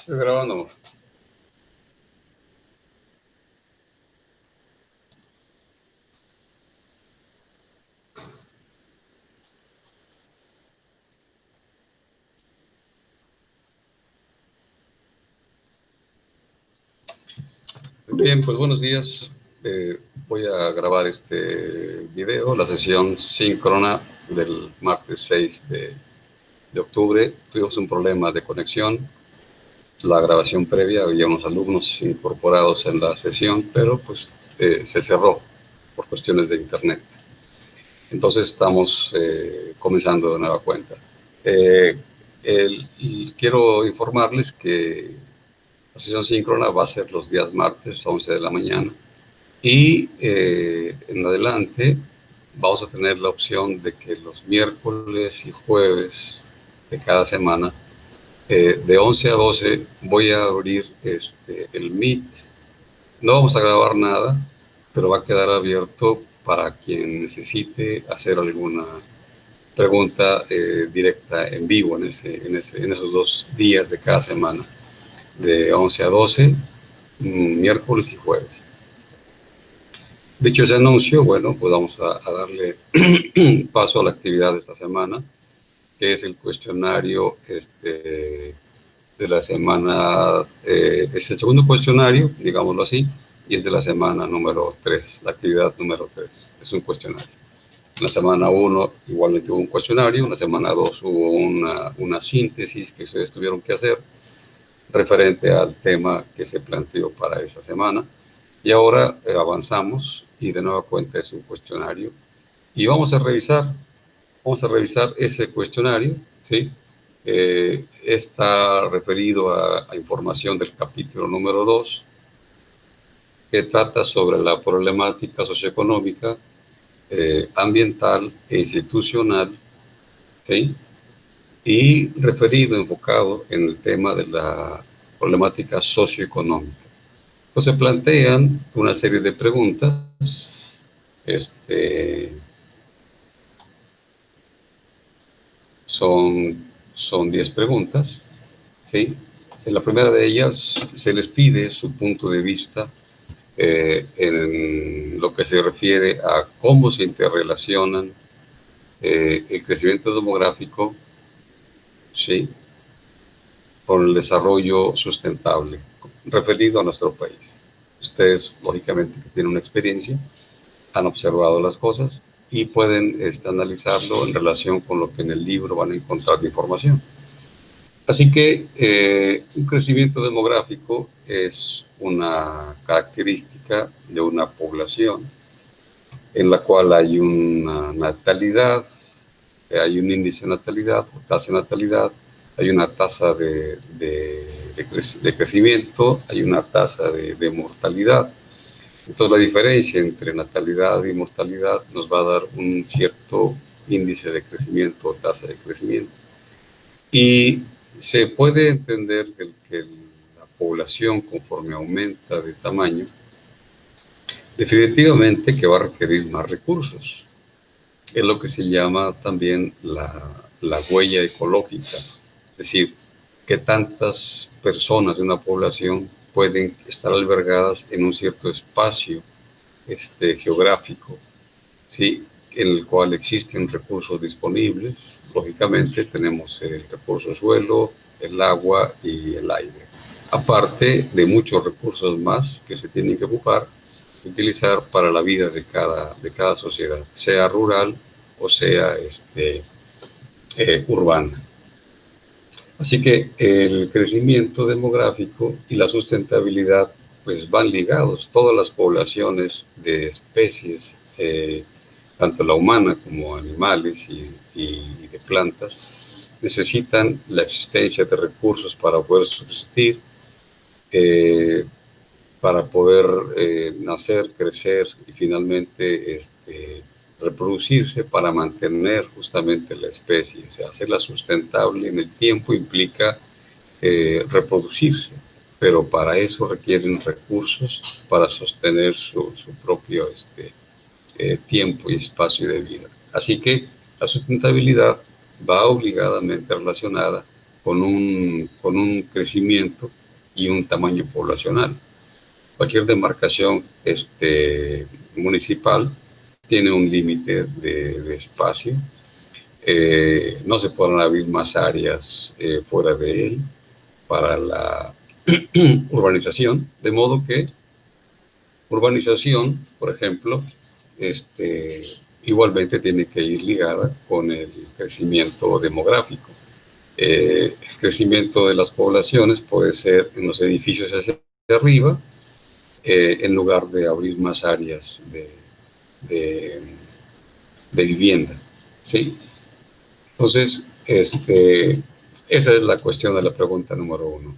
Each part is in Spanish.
Estoy grabando. Bien, pues buenos días. Voy a grabar este video, la sesión síncrona del martes 6 de octubre. Tuvimos un problema de conexión. La grabación previa, había unos alumnos incorporados en la sesión, pero pues se cerró por cuestiones de internet. Entonces estamos comenzando de nueva cuenta. Quiero informarles que la sesión síncrona va a ser los días martes a 11 de la mañana. Y en adelante vamos a tener la opción de que los miércoles y jueves de cada semana, de 11 a 12, voy a abrir el Meet. No vamos a grabar nada, pero va a quedar abierto para quien necesite hacer alguna pregunta directa en vivo en esos 2 días de cada semana, de 11 a 12, miércoles y jueves. Dicho ese anuncio, bueno, pues vamos a darle paso a la actividad de esta semana, que es el cuestionario de la semana, es el segundo cuestionario, digámoslo así, y es de la semana número 3, la actividad número 3, es un cuestionario. En la semana 1 igualmente hubo un cuestionario, en la semana 2 hubo una síntesis que ustedes tuvieron que hacer referente al tema que se planteó para esa semana. Y ahora avanzamos y de nueva cuenta es un cuestionario y vamos a revisar ese cuestionario, ¿sí? Está referido a información del capítulo número 2, que trata sobre la problemática socioeconómica, ambiental e institucional, ¿sí? Y referido, enfocado en el tema de la problemática socioeconómica. Pues se plantean una serie de preguntas. Son 10 preguntas, ¿sí? En la primera de ellas se les pide su punto de vista en lo que se refiere a cómo se interrelacionan el crecimiento demográfico, ¿sí?, con el desarrollo sustentable referido a nuestro país. Ustedes, lógicamente, que tienen una experiencia, han observado las cosas y pueden analizarlo en relación con lo que en el libro van a encontrar de información. Así que un crecimiento demográfico es una característica de una población en la cual hay una natalidad, hay un índice de natalidad o tasa de natalidad, hay una tasa de crecimiento, hay una tasa de mortalidad. Entonces la diferencia entre natalidad y mortalidad nos va a dar un cierto índice de crecimiento o tasa de crecimiento. Y se puede entender que la población, conforme aumenta de tamaño, definitivamente que va a requerir más recursos. Es lo que se llama también la huella ecológica, es decir, que tantas personas de una población pueden estar albergadas en un cierto espacio geográfico, ¿sí?, en el cual existen recursos disponibles. Lógicamente tenemos el recurso suelo, el agua y el aire, aparte de muchos recursos más que se tienen que ocupar, utilizar para la vida de cada sociedad, sea rural o sea urbana. Así que el crecimiento demográfico y la sustentabilidad pues van ligados. Todas las poblaciones de especies, tanto la humana como animales y de plantas, necesitan la existencia de recursos para poder subsistir, para poder nacer, crecer y finalmente reproducirse, para mantener justamente la especie. O sea, hacerla sustentable en el tiempo implica reproducirse, pero para eso requieren recursos para sostener su propio tiempo y espacio de vida. Así que la sustentabilidad va obligadamente relacionada con un crecimiento y un tamaño poblacional. Cualquier demarcación municipal tiene un límite de espacio. No se pueden abrir más áreas fuera de él para la urbanización, de modo que urbanización, por ejemplo, igualmente tiene que ir ligada con el crecimiento demográfico. El crecimiento de las poblaciones puede ser en los edificios hacia arriba, en lugar de abrir más áreas de, de vivienda, ¿sí? Entonces, esa es la cuestión de la pregunta número 1.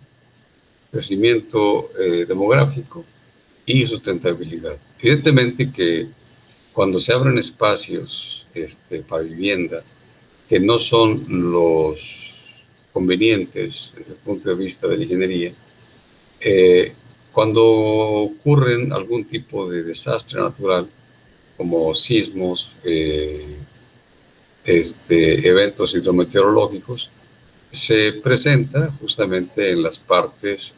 Crecimiento demográfico y sustentabilidad. Evidentemente que cuando se abren espacios para vivienda que no son los convenientes desde el punto de vista de la ingeniería, cuando ocurren algún tipo de desastre natural, como sismos, eventos hidrometeorológicos, se presenta justamente en las partes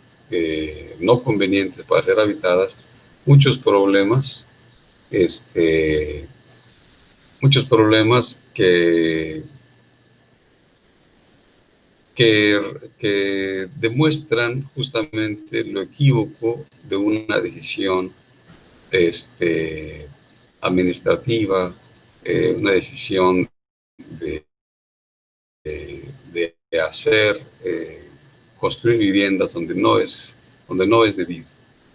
no convenientes para ser habitadas muchos problemas que demuestran justamente lo equívoco de una decisión administrativa, una decisión de hacer, construir viviendas donde no es debido,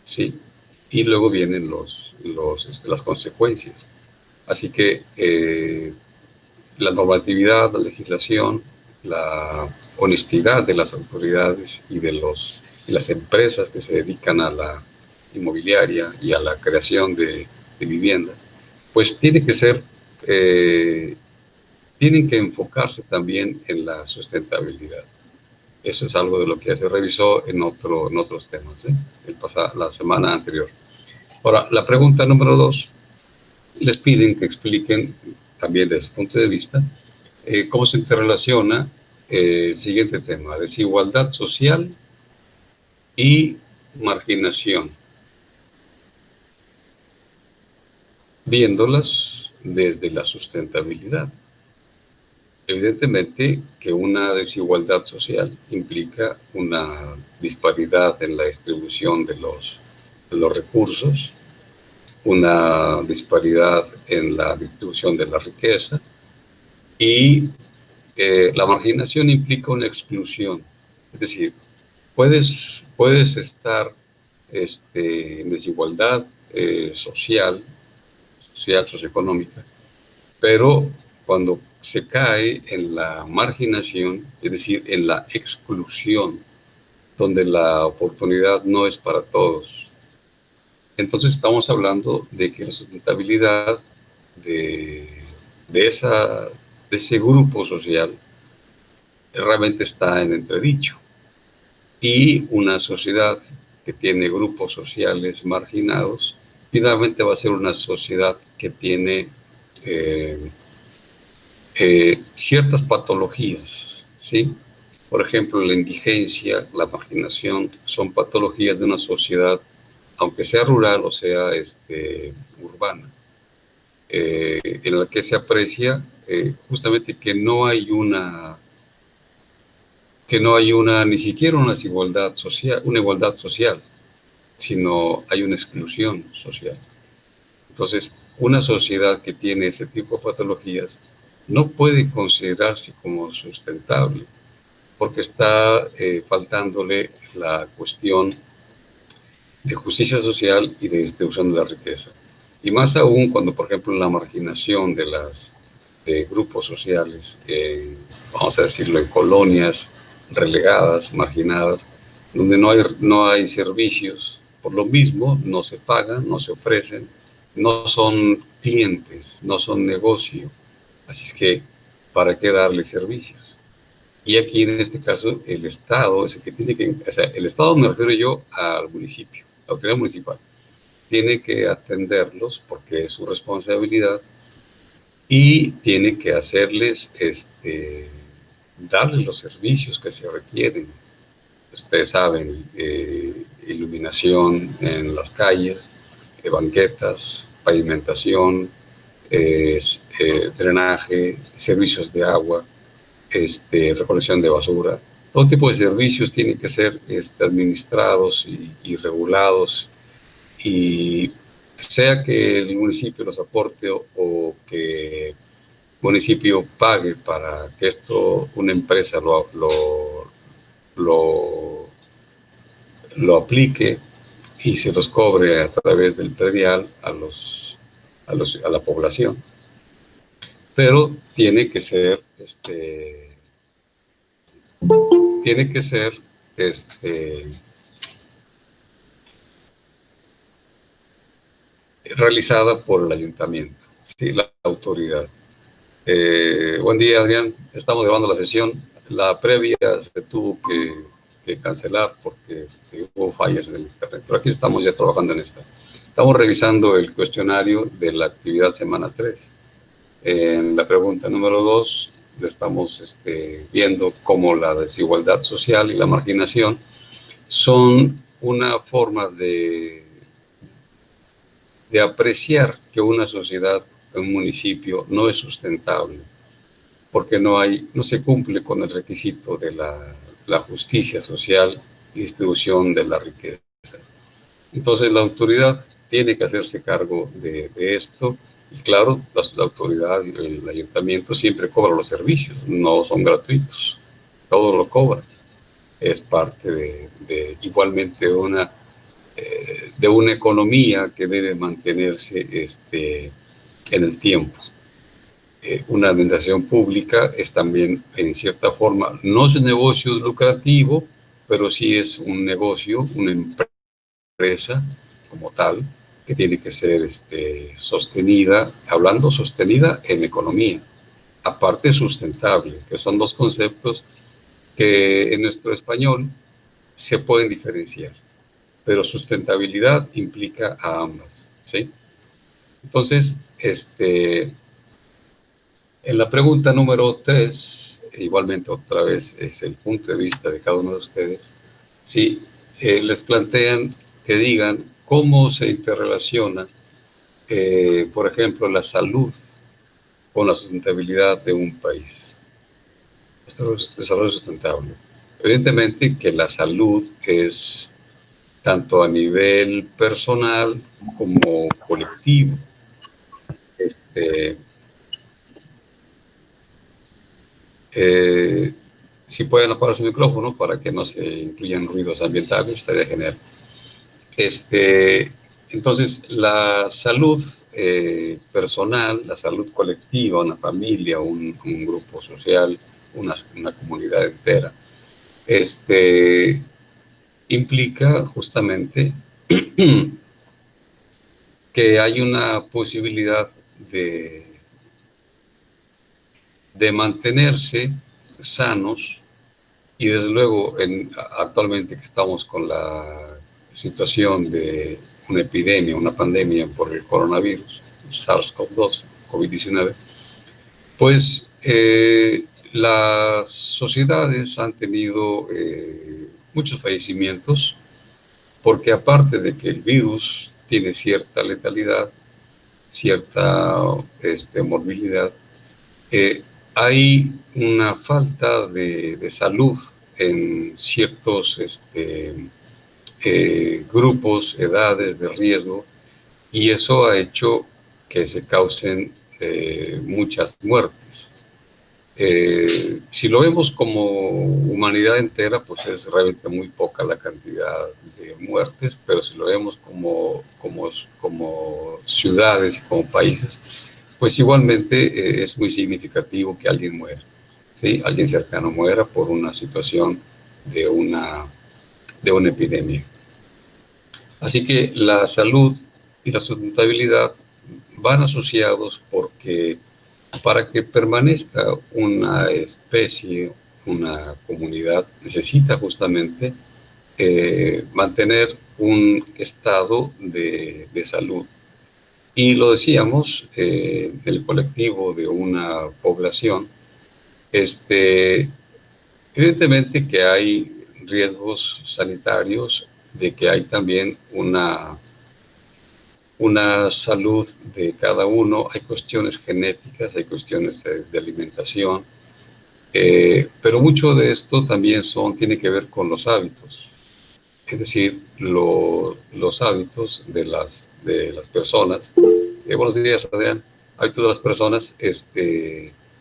¿sí? Y luego vienen las consecuencias. Así que la normatividad, la legislación, la honestidad de las autoridades y de las empresas que se dedican a la inmobiliaria y a la creación de viviendas, pues tiene que ser, tienen que enfocarse también en la sustentabilidad. Eso es algo de lo que se revisó en otros temas, la semana anterior. Ahora, la pregunta número 2, les piden que expliquen también desde su punto de vista cómo se interrelaciona el siguiente tema: desigualdad social y marginación, viéndolas desde la sustentabilidad. Evidentemente que una desigualdad social implica una disparidad en la distribución de los recursos, una disparidad en la distribución de la riqueza, y la marginación implica una exclusión. Es decir, puedes estar en desigualdad socioeconómica, pero cuando se cae en la marginación, es decir, en la exclusión, donde la oportunidad no es para todos, entonces estamos hablando de que la sustentabilidad de ese grupo social realmente está en entredicho. Y una sociedad que tiene grupos sociales marginados, finalmente va a ser una sociedad que tiene ciertas patologías, ¿sí? Por ejemplo, la indigencia, la marginación, son patologías de una sociedad, aunque sea rural o sea urbana, en la que se aprecia justamente que no hay ni siquiera una igualdad social, sino hay una exclusión social. Entonces, una sociedad que tiene ese tipo de patologías no puede considerarse como sustentable, porque está faltándole la cuestión de justicia social y de distribución de la riqueza. Y más aún cuando, por ejemplo, la marginación de grupos sociales, vamos a decirlo, en colonias relegadas, marginadas, donde no hay servicios, por lo mismo no se pagan, no se ofrecen, no son clientes, no son negocio. Así es que, ¿para qué darle servicios? Y aquí, en este caso, el Estado es el que tiene que, o sea, el Estado, me refiero yo al municipio, la autoridad municipal, tiene que atenderlos porque es su responsabilidad y tiene que hacerles darle los servicios que se requieren. Ustedes saben, iluminación en las calles, banquetas, pavimentación, drenaje, servicios de agua, recolección de basura. Todo tipo de servicios tienen que ser administrados y regulados, y sea que el municipio los aporte o que el municipio pague para que esto una empresa lo aplique y se los cobre a través del predial a la población. Pero tiene que ser realizada por el ayuntamiento, ¿sí? La autoridad. Buen día, Adrián. Estamos grabando la sesión. La previa se tuvo que cancelar porque hubo fallas en el internet, pero aquí estamos ya trabajando en esta. Estamos revisando el cuestionario de la actividad semana 3. En la pregunta número 2 estamos viendo cómo la desigualdad social y la marginación son una forma de apreciar que una sociedad, un municipio, no es sustentable, porque no se cumple con el requisito de la justicia social y distribución de la riqueza. Entonces la autoridad tiene que hacerse cargo de esto, y claro, la autoridad y el ayuntamiento siempre cobran los servicios, no son gratuitos, todo lo cobran. Es parte igualmente de una economía que debe mantenerse en el tiempo. Una administración pública es también, en cierta forma, no es un negocio lucrativo, pero sí es un negocio, una empresa como tal, que tiene que ser sostenida, hablando sostenida en economía, aparte sustentable, que son dos conceptos que en nuestro español se pueden diferenciar, pero sustentabilidad implica a ambas, ¿sí? Entonces, en la pregunta número 3, igualmente otra vez es el punto de vista de cada uno de ustedes, ¿sí? Les plantean que digan cómo se interrelaciona, por ejemplo, la salud con la sustentabilidad de un país. Desarrollo sustentable. Evidentemente que la salud es tanto a nivel personal como colectivo. Si pueden apagar su micrófono para que no se incluyan ruidos ambientales, estaría genial. Entonces, la salud personal, la salud colectiva, una familia, un grupo social, una comunidad entera, implica justamente que hay una posibilidad de mantenerse sanos, y desde luego actualmente que estamos con la situación de una epidemia, una pandemia por el coronavirus, SARS-CoV-2, COVID-19, pues las sociedades han tenido muchos fallecimientos, porque aparte de que el virus tiene cierta letalidad, cierta morbilidad, hay una falta de salud en ciertos grupos, edades de riesgo, y eso ha hecho que se causen muchas muertes. Si lo vemos como humanidad entera, pues es realmente muy poca la cantidad de muertes, pero si lo vemos como ciudades y como países, pues igualmente es muy significativo que alguien muera, ¿sí? Alguien cercano muera por una situación de una epidemia. Así que la salud y la sustentabilidad van asociados, porque para que permanezca una especie, una comunidad, necesita justamente mantener un estado de salud. Y lo decíamos, el colectivo de una población Evidentemente que hay riesgos sanitarios, de que hay también una salud de cada uno, hay cuestiones genéticas, hay cuestiones de alimentación, pero mucho de esto también tiene que ver con los hábitos, es decir, los hábitos de las personas. Buenos días, Adrián. Hábitos de las personas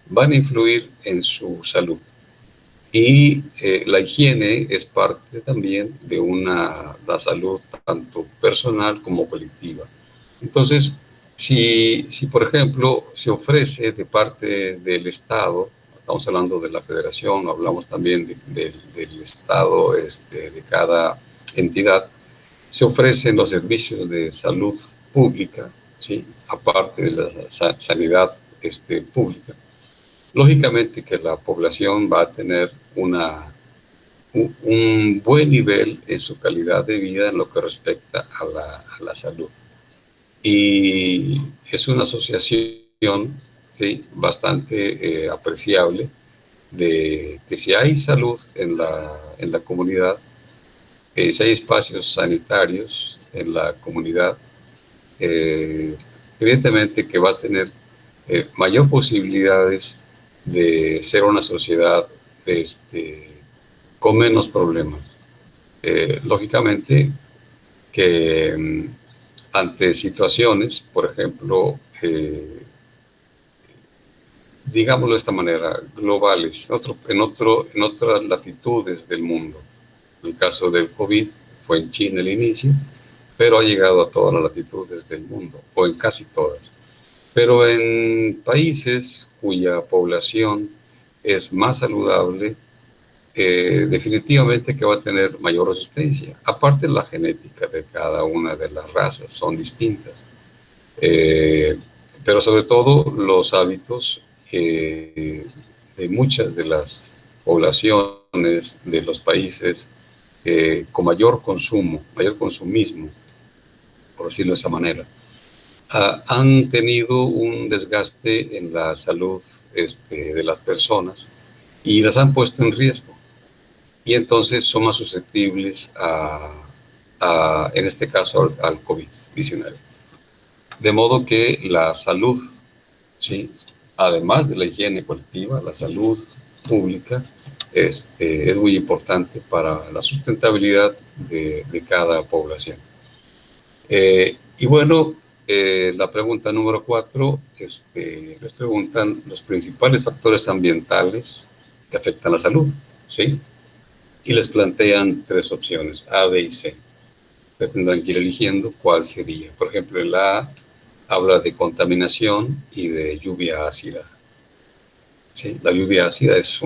van a influir en su salud. Y la higiene es parte también de la salud tanto personal como colectiva. Entonces, si por ejemplo se ofrece de parte del Estado, estamos hablando de la Federación, hablamos también del Estado, de cada entidad, se ofrecen los servicios de salud pública, ¿sí? Aparte de la sanidad pública. Lógicamente que la población va a tener un buen nivel en su calidad de vida en lo que respecta a la salud. Y es una asociación, ¿sí?, bastante apreciable, de que si hay salud en la comunidad, si hay espacios sanitarios en la comunidad, evidentemente que va a tener mayor posibilidades de ser una sociedad con menos problemas. Lógicamente que ante situaciones, por ejemplo, digámoslo de esta manera, globales, en otras latitudes del mundo. El caso del COVID fue en China al inicio, pero ha llegado a todas las latitudes del mundo, o en casi todas. Pero en países cuya población es más saludable, definitivamente que va a tener mayor resistencia. Aparte, la genética de cada una de las razas son distintas. Pero sobre todo los hábitos de muchas de las poblaciones de los países con mayor consumo, mayor consumismo, por decirlo de esa manera, han tenido un desgaste en la salud de las personas y las han puesto en riesgo. Y entonces son más susceptibles en este caso, al COVID-19. De modo que la salud, ¿sí?, además de la higiene colectiva, la salud pública es muy importante para la sustentabilidad de cada población. Y bueno, la pregunta número 4, les preguntan los principales factores ambientales que afectan la salud, ¿sí? Y les plantean 3 opciones, A, B y C. Ustedes tendrán que ir eligiendo cuál sería. Por ejemplo, el A habla de contaminación y de lluvia ácida. ¿Sí? La lluvia ácida es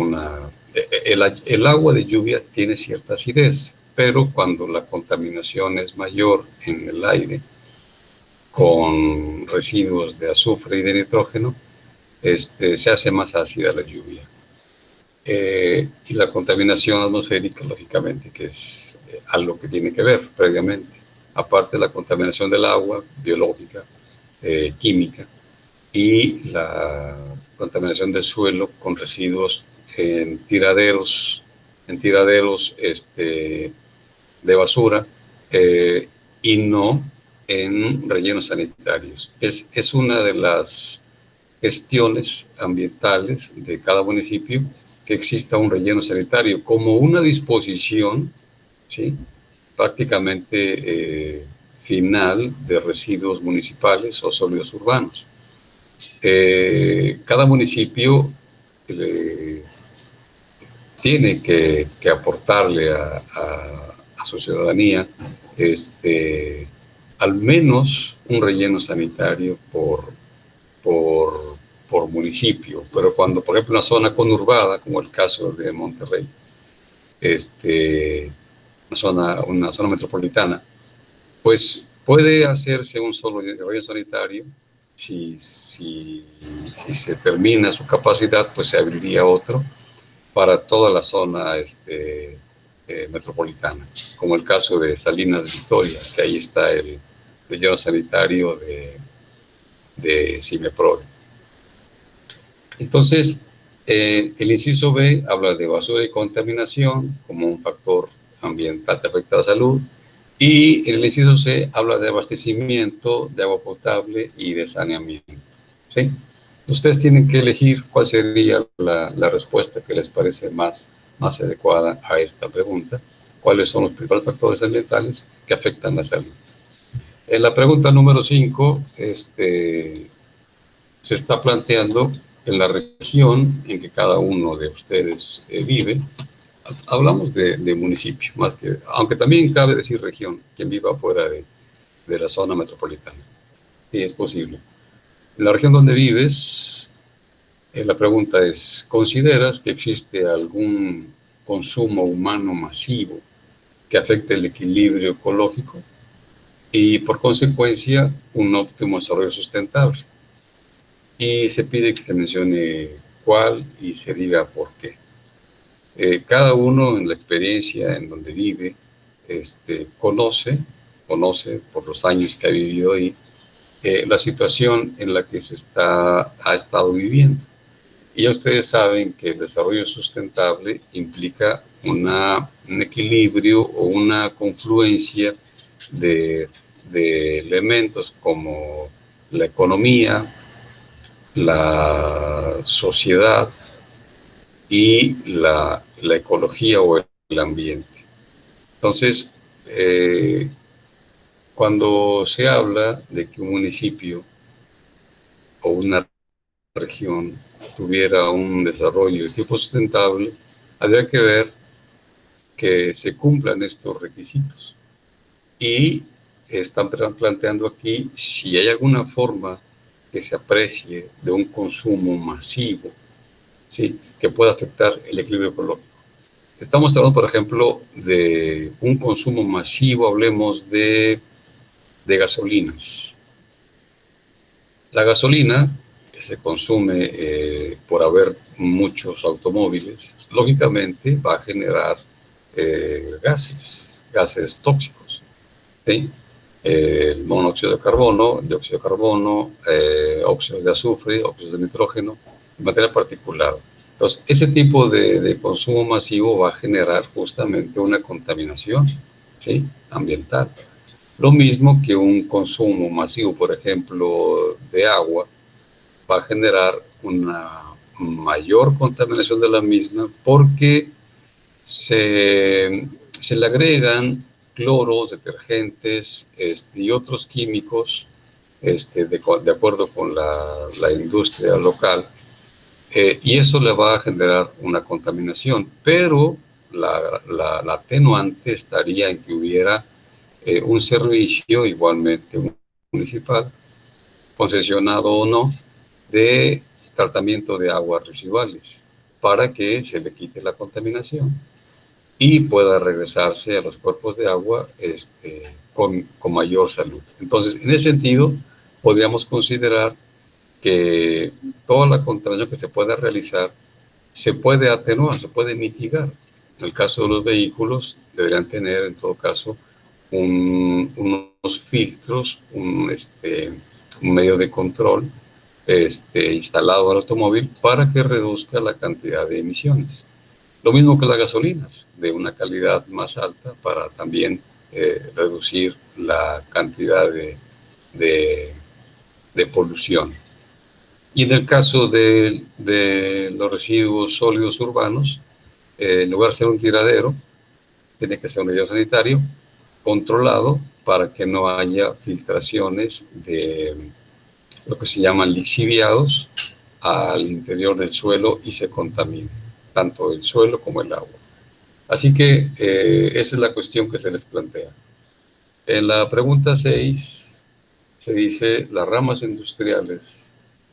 el agua de lluvia tiene cierta acidez, pero cuando la contaminación es mayor en el aire, con residuos de azufre y de nitrógeno, se hace más ácida la lluvia. Y la contaminación atmosférica, lógicamente, que es algo que tiene que ver previamente. Aparte de la contaminación del agua, biológica, química, y la contaminación del suelo con residuos en tiraderos de basura, y no en rellenos sanitarios. Es una de las gestiones ambientales de cada municipio que exista un relleno sanitario como una disposición, ¿sí?, prácticamente final de residuos municipales o sólidos urbanos. Cada municipio tiene que aportarle a su ciudadanía al menos un relleno sanitario por municipio. Pero cuando, por ejemplo, una zona conurbada, como el caso de Monterrey, una zona metropolitana, pues puede hacerse un solo relleno sanitario. Si se termina su capacidad, pues se abriría otro para toda la zona metropolitana, como el caso de Salinas de Victoria, que ahí está el relleno sanitario de CIMEPRODE. Entonces, El inciso B habla de basura y contaminación como un factor ambiental que afecta a la salud. Y el inciso C habla de abastecimiento de agua potable y de saneamiento. ¿Sí? Ustedes tienen que elegir cuál sería la respuesta que les parece más adecuada a esta pregunta. ¿Cuáles son los principales factores ambientales que afectan la salud? En la pregunta número 5, se está planteando en la región en que cada uno de ustedes vive. Hablamos de municipio, más que, aunque también cabe decir región, quien viva fuera de la zona metropolitana. Sí, es posible. En la región donde vives, la pregunta es, ¿consideras que existe algún consumo humano masivo que afecte el equilibrio ecológico y, por consecuencia, un óptimo desarrollo sustentable? Y se pide que se mencione cuál y se diga por qué. Cada uno en la experiencia en donde vive, conoce por los años que ha vivido ahí, la situación en la que ha estado viviendo. Y ya ustedes saben que el desarrollo sustentable implica un equilibrio o una confluencia de elementos como la economía, la sociedad y la ecología o el ambiente. Entonces, cuando se habla de que un municipio o una región tuviera un desarrollo de tipo sustentable, habría que ver que se cumplan estos requisitos. Y están planteando aquí si hay alguna forma que se aprecie de un consumo masivo, ¿sí?, que pueda afectar el equilibrio ecológico. Estamos hablando, por ejemplo, de un consumo masivo, hablemos de gasolinas. La gasolina que se consume por haber muchos automóviles, lógicamente va a generar gases tóxicos, ¿sí? El monóxido de carbono, dióxido de carbono, óxidos de azufre, óxidos de nitrógeno, materia particulada. Entonces, ese tipo de consumo masivo va a generar justamente una contaminación, ¿sí?, ambiental. Lo mismo que un consumo masivo, por ejemplo, de agua, va a generar una mayor contaminación de la misma porque se le agregan cloros, detergentes y otros químicos de acuerdo con la industria local, y eso le va a generar una contaminación, pero la atenuante estaría en que hubiera un servicio igualmente municipal, concesionado o no, de tratamiento de aguas residuales para que se le quite la contaminación y pueda regresarse a los cuerpos de agua con mayor salud. Entonces, en ese sentido, podríamos considerar que toda la contaminación que se pueda realizar se puede atenuar, se puede mitigar. En el caso de los vehículos, deberían tener, en todo caso, unos filtros, un medio de control instalado al automóvil para que reduzca la cantidad de emisiones. Lo mismo que las gasolinas, de una calidad más alta para también reducir la cantidad de polución. Y en el caso de los residuos sólidos urbanos, en lugar de ser un tiradero, tiene que ser un relleno sanitario controlado para que no haya filtraciones de lo que se llaman lixiviados al interior del suelo y se contamine tanto el suelo como el agua. Así que esa es la cuestión que se les plantea. En la pregunta 6 se dice las ramas industriales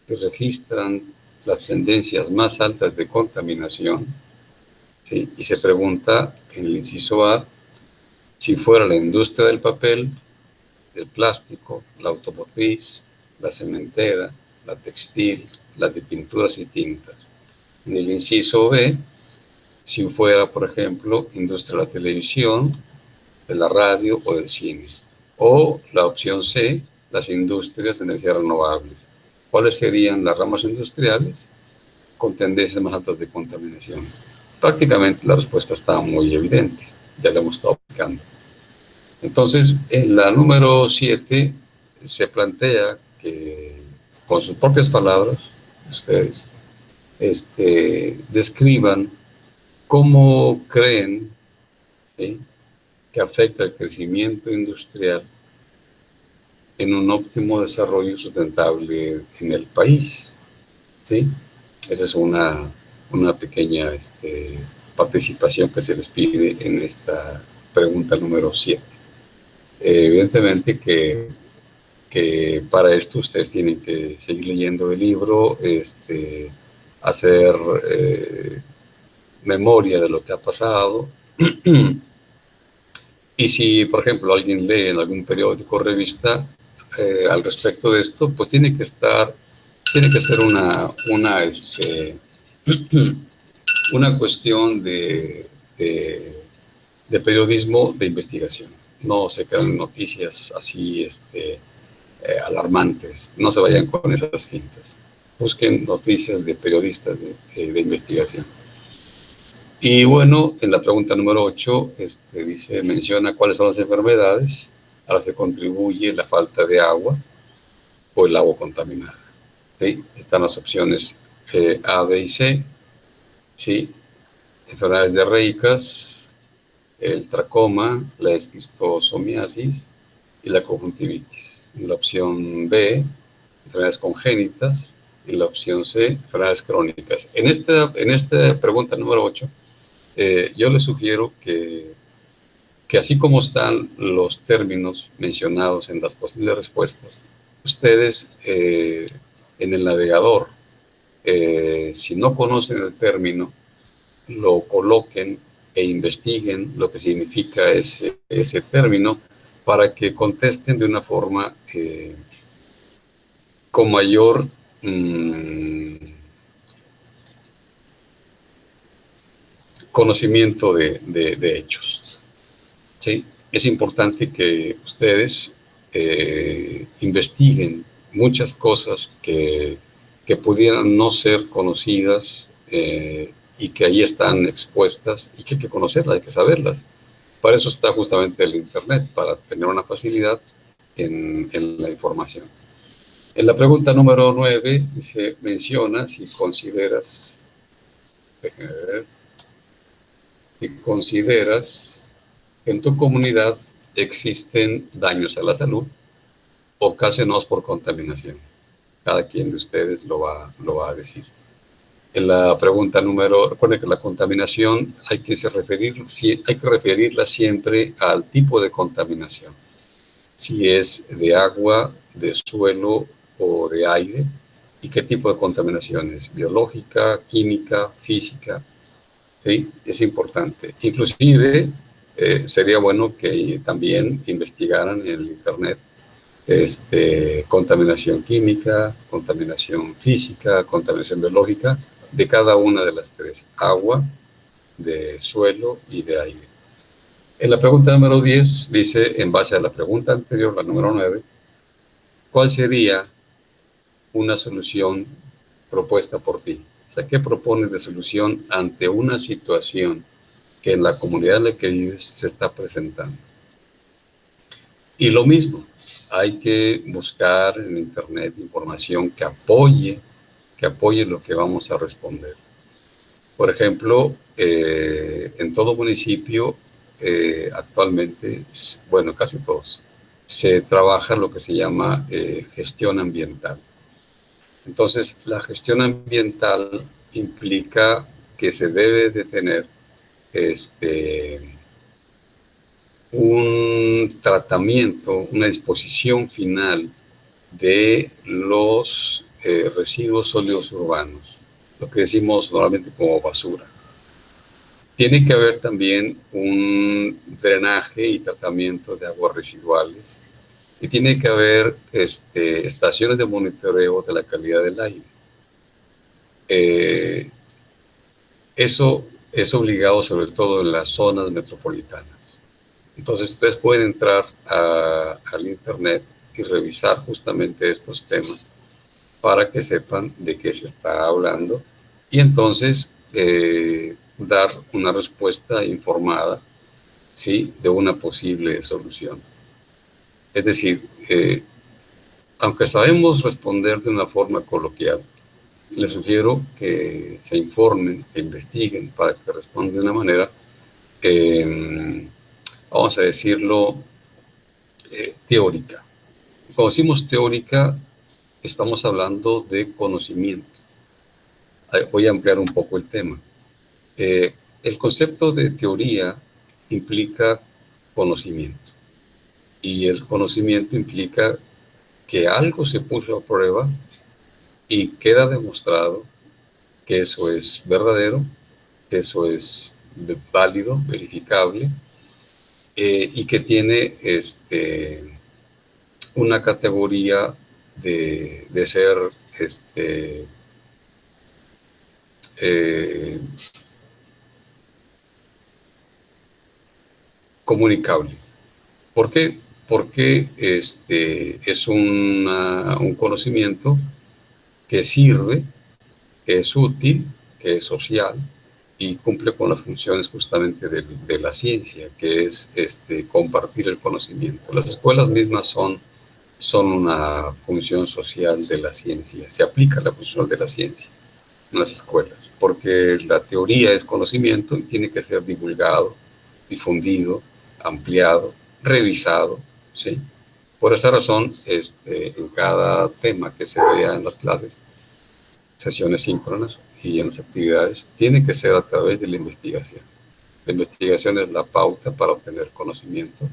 que registran las tendencias más altas de contaminación, ¿sí?, y se pregunta en el inciso A si fuera la industria del papel, del plástico, la automotriz, la cementera, la textil, la de pinturas y tintas. En el inciso B, si fuera, por ejemplo, industria de la televisión, de la radio o del cine. O la opción C, las industrias de energías renovables. ¿Cuáles serían las ramas industriales? con tendencias más altas de contaminación? Prácticamente la respuesta está muy evidente, ya la hemos estado explicando. Entonces, en la número 7 se plantea que, con sus propias palabras, ustedes describan cómo creen, ¿sí?, que afecta el crecimiento industrial en un óptimo desarrollo sustentable en el país, ¿sí? Esa es una pequeña participación que se les pide en esta pregunta número 7. Evidentemente que para esto ustedes tienen que seguir leyendo el libro, hacer memoria de lo que ha pasado. Y si, por ejemplo, alguien lee en algún periódico o revista al respecto de esto, pues tiene que ser una cuestión de periodismo de investigación. No se quedan noticias así alarmantes, no se vayan con esas fintas. Busquen noticias de periodistas de investigación. Y bueno, en la pregunta número 8, menciona cuáles son las enfermedades a las que contribuye la falta de agua o el agua contaminada. ¿Sí? Están las opciones A, B y C. ¿Sí? Enfermedades diarreicas, el tracoma, la esquistosomiasis y la conjuntivitis. En la opción B, enfermedades congénitas. En la opción C, enfermedades crónicas. En esta pregunta número 8, yo les sugiero que así como están los términos mencionados en las posibles respuestas, ustedes en el navegador, si no conocen el término, lo coloquen e investiguen lo que significa ese término para que contesten de una forma con mayor conocimiento de hechos. ¿Sí? Es importante que ustedes investiguen muchas cosas que pudieran no ser conocidas y que ahí están expuestas y que hay que conocerlas, hay que saberlas. Para eso está justamente el Internet, para tener una facilidad en la información. En la pregunta número 9 se menciona si consideras, que en tu comunidad existen daños a la salud ocasionados por contaminación. Cada quien de ustedes lo va a decir. En la pregunta recuerden que la contaminación hay que referirla siempre al tipo de contaminación. Si es de agua, de suelo o de aire, y qué tipo de contaminación es, biológica, química, física. ¿Sí? Es importante. Inclusive sería bueno que también investigaran en el Internet contaminación química, contaminación física, contaminación biológica, de cada una de las tres: agua, de suelo y de aire. En la pregunta número 10 dice, en base a la pregunta anterior, la número 9, ¿cuál sería una solución propuesta por ti? O sea, ¿qué propones de solución ante una situación que en la comunidad en la que vives se está presentando? Y lo mismo, hay que buscar en Internet información que apoye lo que vamos a responder. Por ejemplo, en todo municipio actualmente, bueno, casi todos, se trabaja lo que se llama gestión ambiental. Entonces, la gestión ambiental implica que se debe de tener un tratamiento, una disposición final de los residuos sólidos urbanos, lo que decimos normalmente como basura. Tiene que haber también un drenaje y tratamiento de aguas residuales, y tiene que haber estaciones de monitoreo de la calidad del aire. Eso es obligado sobre todo en las zonas metropolitanas. Entonces ustedes pueden entrar al Internet y revisar justamente estos temas para que sepan de qué se está hablando y entonces dar una respuesta informada, ¿sí?, de una posible solución. Es decir, aunque sabemos responder de una forma coloquial, les sugiero que se informen, que investiguen para que respondan de una manera, vamos a decirlo, teórica. Cuando decimos teórica, estamos hablando de conocimiento. Voy a ampliar un poco el tema. El concepto de teoría implica conocimiento, y el conocimiento implica que algo se puso a prueba y queda demostrado que eso es verdadero, que eso es válido, verificable, y que tiene una categoría de ser comunicable. ¿Por qué? Porque es un conocimiento que sirve, que es útil, que es social y cumple con las funciones justamente de la ciencia, que es compartir el conocimiento. Las escuelas mismas son una función social de la ciencia, se aplica la función de la ciencia en las escuelas, porque la teoría es conocimiento y tiene que ser divulgado, difundido, ampliado, revisado, ¿sí? Por esa razón, en cada tema que se vea en las clases, sesiones síncronas y en las actividades, tiene que ser a través de la investigación. La investigación es la pauta para obtener conocimiento.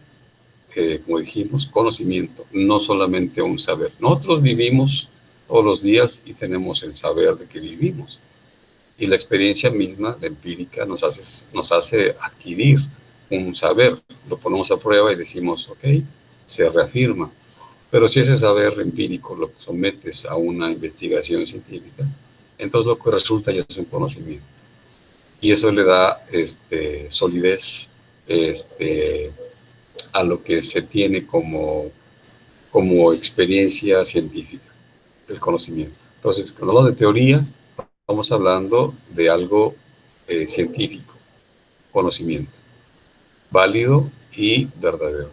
Como dijimos, conocimiento, no solamente un saber. Nosotros vivimos todos los días y tenemos el saber de que vivimos. Y la experiencia misma, la empírica, nos hace adquirir un saber. Lo ponemos a prueba y decimos, ok, se reafirma. Pero si ese saber empírico lo sometes a una investigación científica, entonces lo que resulta ya es un conocimiento. Y eso le da solidez a lo que se tiene como experiencia científica, el conocimiento. Entonces, cuando hablamos de teoría, estamos hablando de algo científico, conocimiento, válido y verdadero,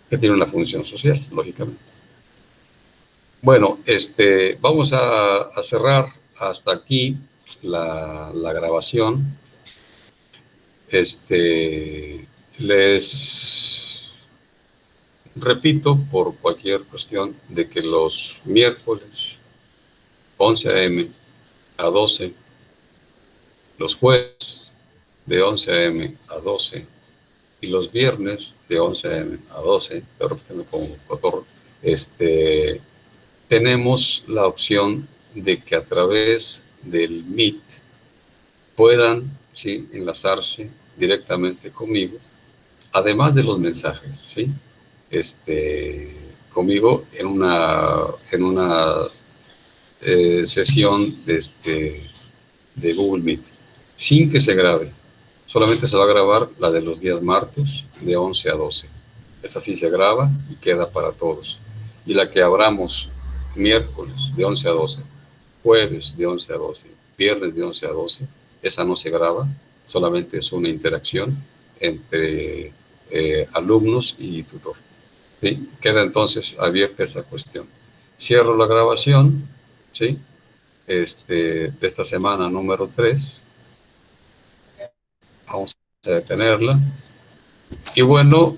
que tiene una función social, lógicamente. Bueno, vamos a cerrar hasta aquí la grabación. Les repito, por cualquier cuestión, de que los miércoles 11 a.m. a 12, los jueves de 11 a.m. a 12 y los viernes de 11 a.m. a 12, estoy repitiendo como cotorro, tenemos la opción de que a través del Meet puedan, ¿sí?, enlazarse directamente conmigo, además de los mensajes, ¿sí?, conmigo en una sesión de Google Meet, sin que se grabe. Solamente se va a grabar la de los días martes de 11 a 12. Esta sí se graba y queda para todos. Y la que abramos miércoles de 11 a 12, jueves de 11 a 12, viernes de 11 a 12, esa no se graba, solamente es una interacción entre alumnos y tutor. ¿Sí? Queda entonces abierta esa cuestión. Cierro la grabación, ¿sí?, de esta semana número 3. Vamos a detenerla. Y bueno,